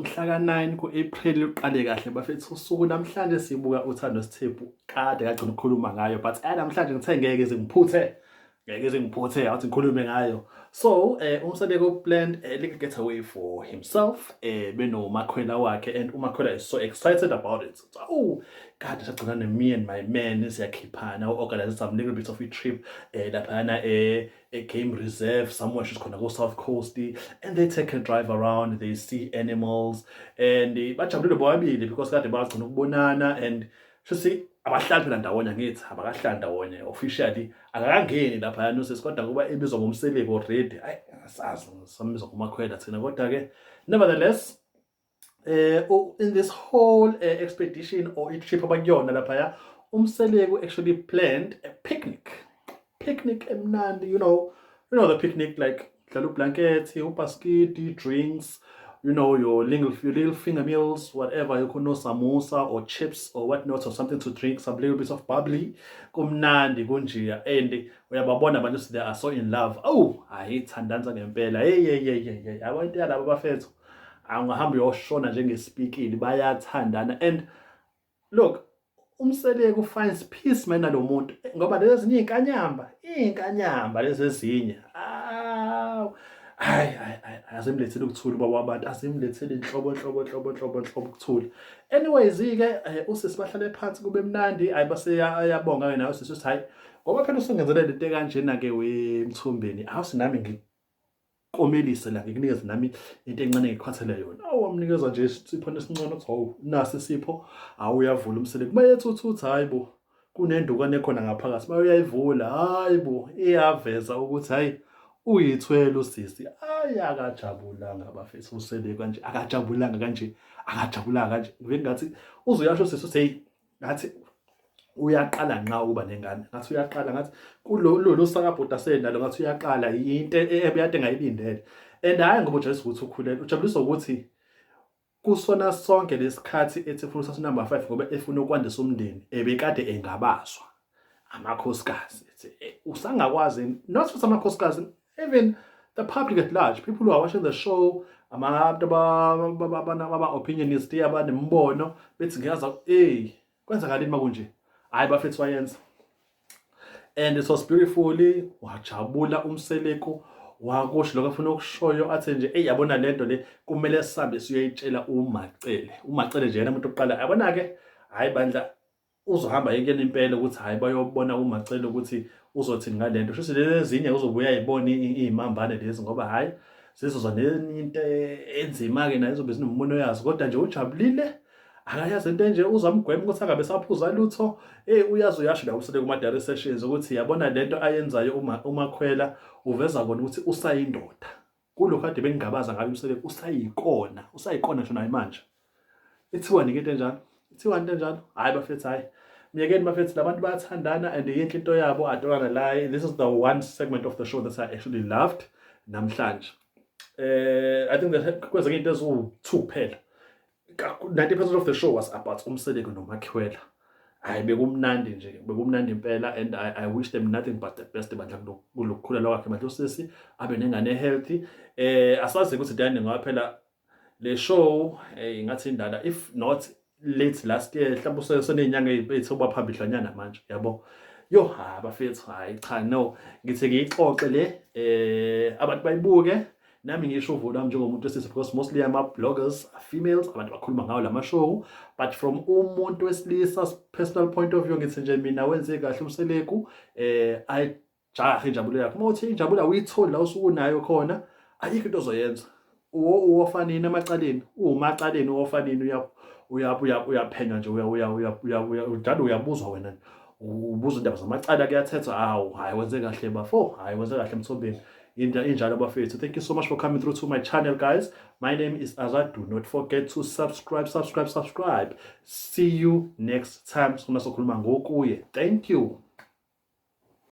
mhla ka-9 ku-April uqale kahle bafethu. Usuku namhlanje sibuka uThando Sithembu kade kagcina ukukhuluma ngayo, but namhlanje ngithe ngeke ngiphuthe awuthi ngikhulume ngayo. So uMseleko planned a little getaway for himself benomakhwela wakhe, and umakhwela is so excited about it. So, oh kade sagcina me and my man siyakhiphana organize some little bit of a trip laphana Game Reserve somewhere she's khona go South Coast, and they take a drive around, they see animals, and bajabulile bobabili because kade bagcina ukubonana. And shuthi abahlali phela ndawonye ngithi abakahlali ndawonye officially, akakangeni lapha uNosisi kodwa kuba ebizwa ngomseleko already. Hayi asazi samizwa kumakhwela thina kodwa ke nevertheless in this whole expedition or trip abakuyona lapha uMseleko actually planned a picnic emnandi, you know the picnic, like dlala ublanketi, ubhaskidi, drinks, your little finger meals, whatever, you could know samosa or chips or whatnot, or something to drink, some little bits of bubbly, kumnandi kunjiya. And uyababona abantu they are so in love. Oh, ayithandanza ngempela. Hey abantu yalabo bafethu angahamba uyoshona njengespeakile, bayathandana. And look, uMseleko finds peace man nalo muntu ngoba lezi ezinye inkanyamba lezi ezinye hayi azimlethele ukuthula ubaba wabantu, azimlethele inhlobo ukuthula. Anyways ke usisi bahlale phansi kube mnandi, baseyabonga ke nayo sisi uthi hayi ngoba phela usungenzele lento kanjena ke weMthumbeni, awusinami ngikomelise la ngikunikeze nami into encane ngikhwathele yona. Awamnikeza nje isipho esincane uthi hawu nasi isipho, awuyavula uMseleko mayethi hayibo kunendukane khona ngaphakathi, mayuyayivula hayibo iyaveza ukuthi hayi uyithwele usisi. Akajabulanga bafethu uSeleko kanje, akajabulanga kanje. Ngivele ngathi uzuyasho usisi uthi hey, ngathi uyaqala nqa ukuba nengane, ngathi uyaqala, ngathi kulolu sakabhuda senalo, ngathi uyaqala into ebeyade engayilindele. And hayi ngoba ujabulisa ukuthi ukhulele, ujabuliswa ukuthi kusona sonke lesikhathi ethi futhi sathi number 5 ngoba efuna ukwandisa umndeni ebekade engabaswa amakhosikazi. Usangakwazi not just amakhosikazi, even the public at large, people who are watching the show, abantu aba opinionist abanembono bethi ngiyaza kwenzakalini makunje. Hayi bafethu wayenza, and it was beautifully. Wajabula uMseleko, wakusho lokho afuna ukushoyo, athi nje yabona lento le kumele sihambe siyoyitshela uMacele nje yena umuntu oqala. Yabona ke hayi bandla uzohamba yekena impela ukuthi hayi bayobona uMacele ukuthi uzothini ngalento. Shuthi lezi ezinye uzobuya ayibona izimambane lezi ngoba hayi sizozwa into enzima ke nayo izobe zinommono yazo, kodwa nje ujabulile. Akayazi into nje uzamgwema ukuthi angabe saphuza lutho. Uyazi uyasho la uSeleko kuma-diary sessions ukuthi yabona lento ayenzayo umakhwela uveza kona ukuthi usayindoda. Kulokho kade bengingabaza ngayo uSeleko usayikona ngisho naye manje. Ithiwani into enjalo. Hayi bafethu, hayi miyekeni bafethu, labantu bayathandana and yinhle into yabo. I don't wanna lie, this is the one segment of the show that I actually loved namhlanje. I think that kwenzeka into eziwu-2 kuphela. 90% of the show was about uMseleko nomakhwela. Hayi bekumnandi impela, and I wish them nothing but the best bandla kulokukhulelwa kwakhe manje usisi abe nengane healthy. Asazi ukuthi dani ngoba phela le show ngathi indala, if not late last year, mhlawumbe usenenyanga ezithoba phambidlanyana manje, yabo. Bafethu hayi cha no, ngithi ngiyixoxe le abantu bayibuke, nami ngisho uvo lwami njengomuntu wesisi, because mostly ama-bloggers are females, abantu bakhuluma ngawo lama show, but from umuntu wesilisa personal point of view ngithi nje mina wenze kahle uMseleko. Ayijahe injabulo yakhe, uma uthi injabulo uyitholi la usuku nayo khona, ayikho into ozoyenza. Uwofanini emacaleni, umacaleni uwofanini, uyaphenya nje, njalo uyabuzwa wena, ubuza indaba zamacala kuyathethwa. Hayi wenze kahle bafo, hayi wenze kahle Mthombeni. Injalo bafethu. Thank you so much for coming through to my channel, guys. My name is Azad. Do not forget to subscribe. See you next time. Thank you.